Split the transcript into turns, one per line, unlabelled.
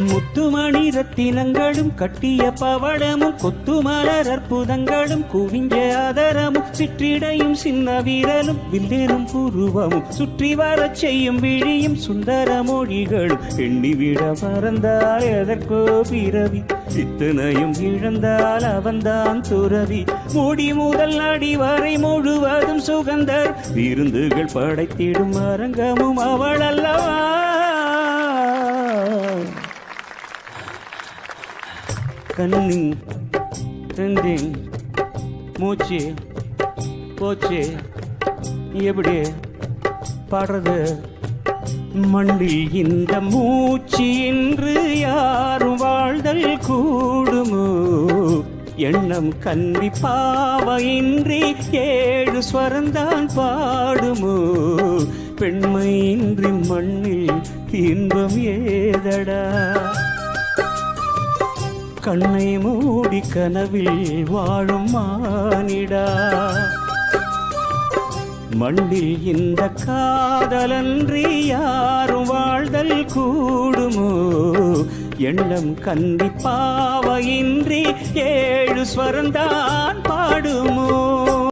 முத்துமணி ரத்தினங்களும் கட்டிய பவளமும் கொத்துமலர் அற்புதங்களும் குவிஞ்ச ஆதரமும் சிற்றிடையும் சின்ன வீரலும் வில்லேனும் புருவமும் சுற்றி வரச் செய்யும் விழியும் சுந்தர மொழிகளும் எண்ணிவிட மறந்தால் எதற்கோ பிறவி இத்தனையும் இழந்தால் அவன்தான் துறவி முடி முதல் அடி வரை முழுவதும் சுகந்தர் விருந்துகள் படைத்திடும் அரங்கமும் அவள் அல்லவா. கண்ணி ரெண்டிங் மூச்சு போச்சு எப்படி பாடுறது மண்ணில் இந்த மூச்சு என்று யாரும் வாழ்தல் கூடுமோ எண்ணம் கன்னி பாவையின்றி 7 ஸ்வரந்தான் பாடுமோ பெண்மையின்றி மண்ணில் இன்பம் ஏதடா கண்ணை மூடி கனவில் வாழும் மானிடா மண்ணில் இந்த காதலன்றி யாரும் வாழ்தல் கூடுமோ எண்ணம் கன்னி பாவையின்றி 7 ஸ்வரந்தான் பாடுமோ.